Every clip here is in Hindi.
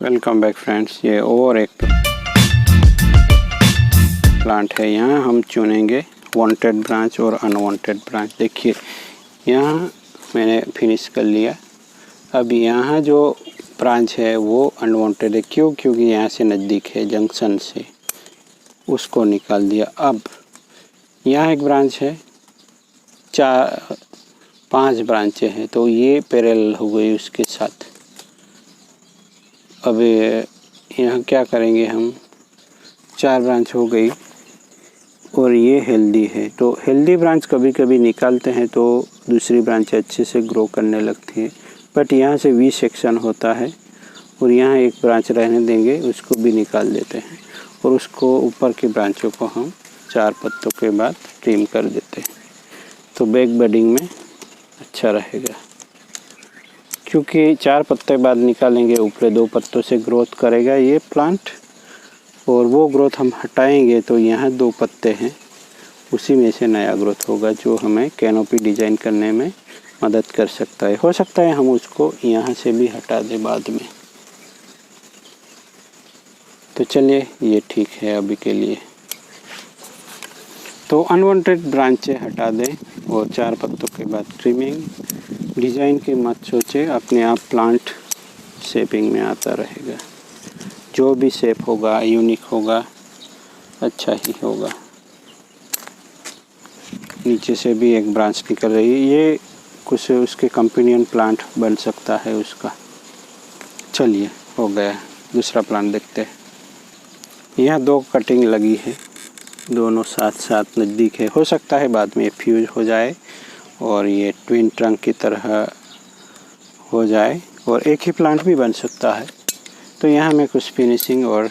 Welcome back friends. ये और एक प्लांट है। यहाँ हम चुनेंगे वांटेड ब्रांच और अनवांटेड ब्रांच। देखिए यहाँ मैंने फिनिश कर लिया। अब यहाँ जो ब्रांच है वो अनवांटेड है। क्यों? क्योंकि यहाँ से नज़दीक है जंक्शन से, उसको निकाल दिया। अब यहाँ एक ब्रांच है, 5 ब्रांचें हैं, तो ये पैरेलल हो गई उसके साथ। अब यहाँ क्या करेंगे हम, 4 ब्रांच हो गई और ये हेल्दी है। तो हेल्दी ब्रांच कभी कभी निकालते हैं तो दूसरी ब्रांच अच्छे से ग्रो करने लगती है। बट यहाँ से वी सेक्शन होता है और यहाँ एक ब्रांच रहने देंगे, उसको भी निकाल देते हैं और उसको ऊपर की ब्रांचों को हम 4 पत्तों के बाद ट्रिम कर देते हैं। तो बैक बडिंग में अच्छा रहेगा, क्योंकि 4 पत्ते बाद निकालेंगे, ऊपर 2 पत्तों से ग्रोथ करेगा ये प्लांट। और वो ग्रोथ हम हटाएंगे तो यहाँ 2 पत्ते हैं, उसी में से नया ग्रोथ होगा जो हमें कैनोपी डिजाइन करने में मदद कर सकता है। हो सकता है हम उसको यहाँ से भी हटा दें बाद में। तो चलिए ये ठीक है अभी के लिए। तो अनवांटेड ब्रांचें हटा दें और 4 पत्तों के बाद ट्रिमिंग। डिज़ाइन की मत सोचे, अपने आप प्लांट शेपिंग में आता रहेगा। जो भी शेप होगा यूनिक होगा, अच्छा ही होगा। नीचे से भी एक ब्रांच निकल रही है, ये कुछ उसके कंपेनियन प्लांट बन सकता है उसका। चलिए हो गया, दूसरा प्लांट देखते हैं। यहाँ 2 कटिंग लगी है, दोनों साथ साथ नज़दीक है। हो सकता है बाद में फ्यूज हो जाए और ये ट्विन ट्रंक की तरह हो जाए और एक ही प्लांट भी बन सकता है। तो यहाँ मैं कुछ फिनिशिंग और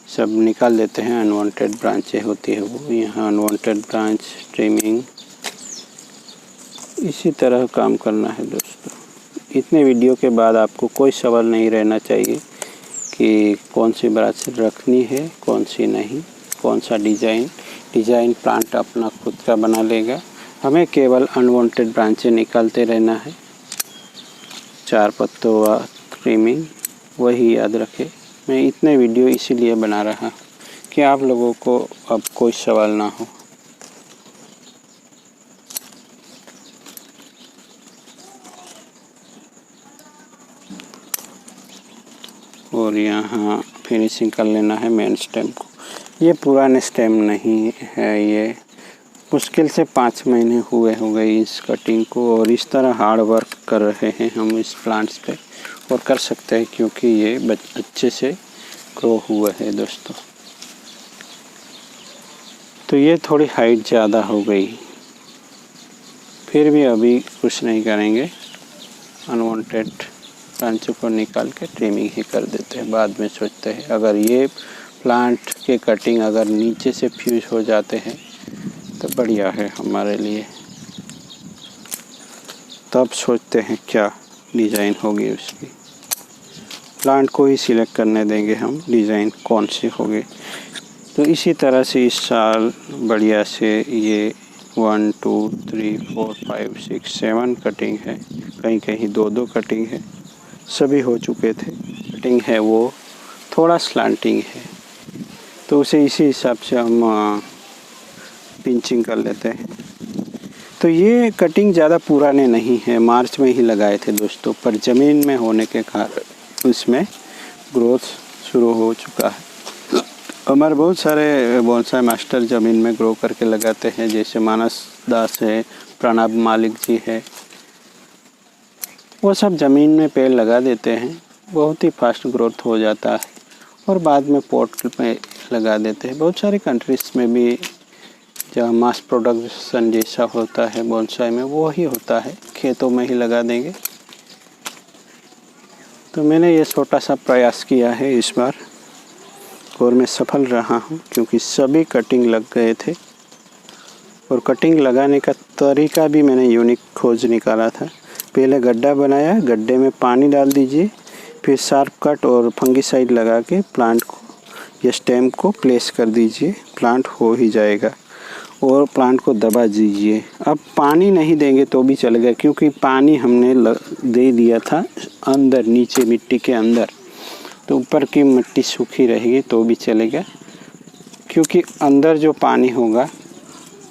सब निकाल देते हैं। अनवांटेड ब्रांचें होती है वो, यहाँ अनवांटेड ब्रांच ट्रिमिंग, इसी तरह काम करना है दोस्तों। इतने वीडियो के बाद आपको कोई सवाल नहीं रहना चाहिए कि कौन सी ब्रांच रखनी है कौन सी नहीं, कौन सा डिज़ाइन प्लांट अपना खुद का बना लेगा। हमें केवल अनवांटेड ब्रांचें निकालते रहना है। 4 पत्तों व ट्रिमिंग, वही याद रखें। मैं इतने वीडियो इसीलिए बना रहा कि आप लोगों को अब कोई सवाल ना हो। और यहाँ फिनिशिंग कर लेना है मेन स्टेम को। ये पुराने स्टेम नहीं है, ये मुश्किल से 5 महीने हुए हो गए इस कटिंग को। और इस तरह हार्ड वर्क कर रहे हैं हम इस प्लांट्स पे, और कर सकते हैं क्योंकि ये अच्छे से ग्रो हुआ है दोस्तों। तो ये थोड़ी हाइट ज़्यादा हो गई, फिर भी अभी कुछ नहीं करेंगे। अनवांटेड ब्रांचों को निकाल के ट्रिमिंग ही कर देते हैं, बाद में सोचते हैं। अगर ये प्लांट के कटिंग अगर नीचे से फ्यूज हो जाते हैं तो बढ़िया है हमारे लिए, तब सोचते हैं क्या डिज़ाइन होगी उसकी। प्लांट को ही सिलेक्ट करने देंगे हम डिज़ाइन कौन सी होगी। तो इसी तरह से इस साल बढ़िया से ये 1 2 3 4 5 6 7 कटिंग है, कहीं कहीं 2 कटिंग है, सभी हो चुके थे। कटिंग है वो थोड़ा स्लांटिंग है, तो उसे इसी हिसाब से हम पिंचिंग कर लेते हैं। तो ये कटिंग ज़्यादा पुराने नहीं है, मार्च में ही लगाए थे दोस्तों, पर ज़मीन में होने के कारण उसमें ग्रोथ शुरू हो चुका है। हमारे बहुत सारे बोनसाई मास्टर ज़मीन में ग्रो करके लगाते हैं, जैसे मानस दास है, प्रणब मालिक जी है। वो सब ज़मीन में पेड़ लगा देते हैं, बहुत ही फास्ट ग्रोथ हो जाता है और बाद में पॉट में लगा देते हैं। बहुत सारी कंट्रीज़ में भी जहाँ मास प्रोडक्शन जैसा होता है बोनसाई में, वो ही होता है, खेतों में ही लगा देंगे। तो मैंने ये छोटा सा प्रयास किया है इस बार और मैं सफल रहा हूँ, क्योंकि सभी कटिंग लग गए थे। और कटिंग लगाने का तरीका भी मैंने यूनिक खोज निकाला था। पहले गड्ढा बनाया, गड्ढे में पानी डाल दीजिए, फिर शार्प कट और फंगिसाइड लगा के प्लांट को या स्टेम को प्लेस कर दीजिए, प्लांट हो ही जाएगा। और प्लांट को दबा दीजिए। अब पानी नहीं देंगे तो भी चलेगा, क्योंकि पानी हमने दे दिया था अंदर, नीचे मिट्टी के अंदर। तो ऊपर की मिट्टी सूखी रहेगी तो भी चलेगा, क्योंकि अंदर जो पानी होगा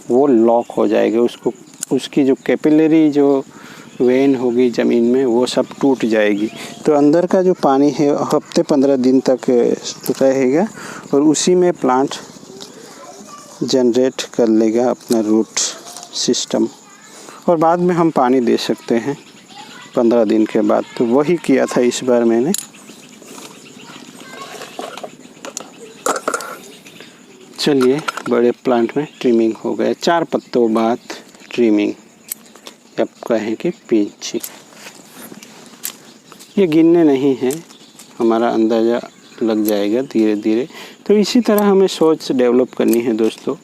वो लॉक हो जाएगा, उसकी जो कैपिलरी जो वेन होगी ज़मीन में वो सब टूट जाएगी। तो अंदर का जो पानी है हफ्ते 15 दिन तक रहेगा और उसी में प्लांट जनरेट कर लेगा अपना रूट सिस्टम, और बाद में हम पानी दे सकते हैं 15 दिन के बाद। तो वही किया था इस बार मैंने। चलिए, बड़े प्लांट में ट्रिमिंग हो गया, 4 पत्तों बाद ट्रिमिंग, अब कहें कि पिंचिंग। ये गिनने नहीं है, हमारा अंदाज़ा लग जाएगा धीरे धीरे। तो इसी तरह हमें सोच डेवलप करनी है दोस्तों।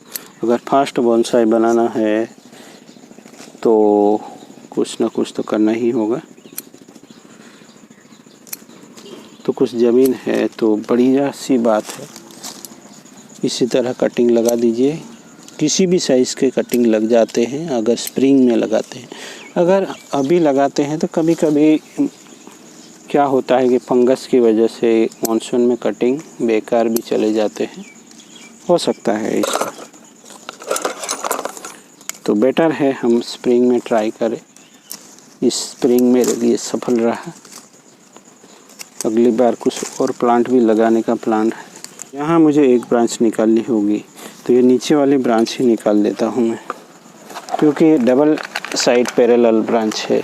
अगर फास्ट बोनसाई बनाना है तो कुछ ना कुछ तो करना ही होगा। तो कुछ ज़मीन है तो बढ़िया सी बात है, इसी तरह कटिंग लगा दीजिए। किसी भी साइज़ के कटिंग लग जाते हैं अगर स्प्रिंग में लगाते हैं। अगर अभी लगाते हैं तो कभी कभी क्या होता है कि फंगस की वजह से मानसून में कटिंग बेकार भी चले जाते हैं, हो सकता है इसका। तो बेटर है हम स्प्रिंग में ट्राई करें। इस स्प्रिंग मेरे लिए सफल रहा। अगली बार कुछ और प्लांट भी लगाने का प्लान है। यहाँ मुझे एक ब्रांच निकालनी होगी, तो ये नीचे वाली ब्रांच ही निकाल देता हूँ मैं, क्योंकि डबल साइड पैरेलल ब्रांच है।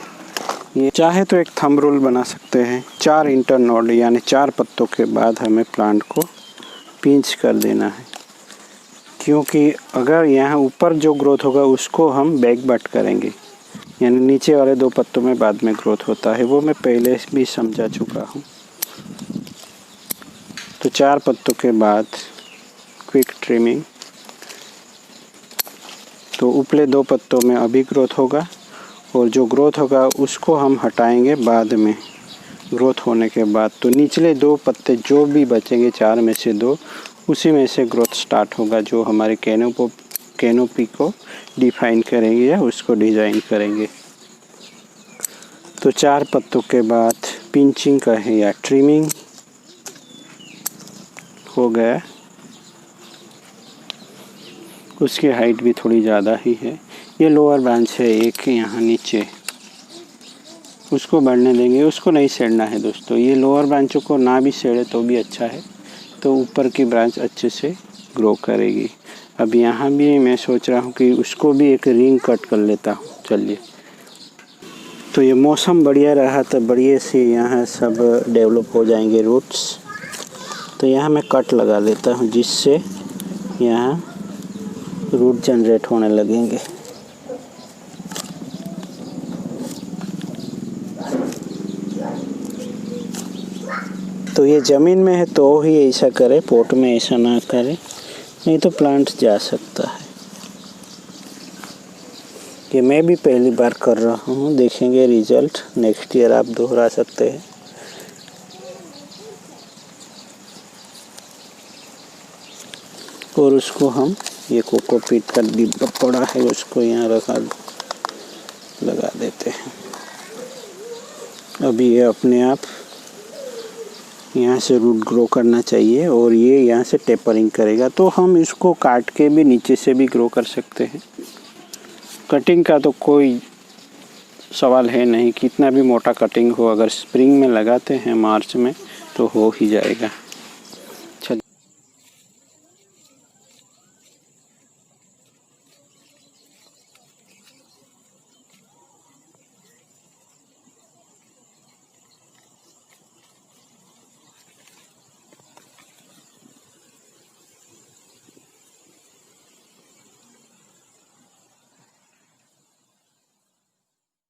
ये चाहे तो एक थंब रूल बना सकते हैं, 4 इंटरनोड यानी 4 पत्तों के बाद हमें प्लांट को पिंच कर देना है, क्योंकि अगर यहाँ ऊपर जो ग्रोथ होगा उसको हम बैक बट करेंगे, यानी नीचे वाले 2 पत्तों में बाद में ग्रोथ होता है, वो मैं पहले भी समझा चुका हूँ। तो 4 पत्तों के बाद क्विक ट्रिमिंग, तो उपले 2 पत्तों में अभी ग्रोथ होगा और जो ग्रोथ होगा उसको हम हटाएंगे बाद में, ग्रोथ होने के बाद। तो निचले 2 पत्ते जो भी बचेंगे 4 में से 2, उसी में से ग्रोथ स्टार्ट होगा, जो हमारे कैनोपी को डिफाइन करेंगे या उसको डिज़ाइन करेंगे। तो 4 पत्तों के बाद पिंचिंग का है या ट्रिमिंग हो गया। उसकी हाइट भी थोड़ी ज़्यादा ही है। ये लोअर ब्रांच है एक यहाँ नीचे, उसको बढ़ने देंगे, उसको नहीं सेड़ना है दोस्तों। ये लोअर ब्रांचों को ना भी सेड़े तो भी अच्छा है, तो ऊपर की ब्रांच अच्छे से ग्रो करेगी। अब यहाँ भी मैं सोच रहा हूँ कि उसको भी एक रिंग कट कर लेता हूँ। चलिए, तो ये मौसम बढ़िया रहा तो बढ़िया से यहाँ सब डेवलप हो जाएंगे रूट्स। तो यहाँ मैं कट लगा लेता हूँ, जिससे यहाँ रूट जनरेट होने लगेंगे। तो ये ज़मीन में है तो ही ऐसा करे, पोट में ऐसा ना करे, नहीं तो प्लांट जा सकता है। ये मैं भी पहली बार कर रहा हूँ, देखेंगे रिजल्ट। नेक्स्ट ईयर आप दोहरा सकते हैं। और उसको हम ये कोकोपीट का डिब्बा पड़ा है उसको यहाँ लगा देते हैं। अभी ये अपने आप यहाँ से रूट ग्रो करना चाहिए और ये यहाँ से टेपरिंग करेगा, तो हम इसको काट के भी नीचे से भी ग्रो कर सकते हैं। कटिंग का तो कोई सवाल है नहीं, कितना भी मोटा कटिंग हो, अगर स्प्रिंग में लगाते हैं मार्च में तो हो ही जाएगा।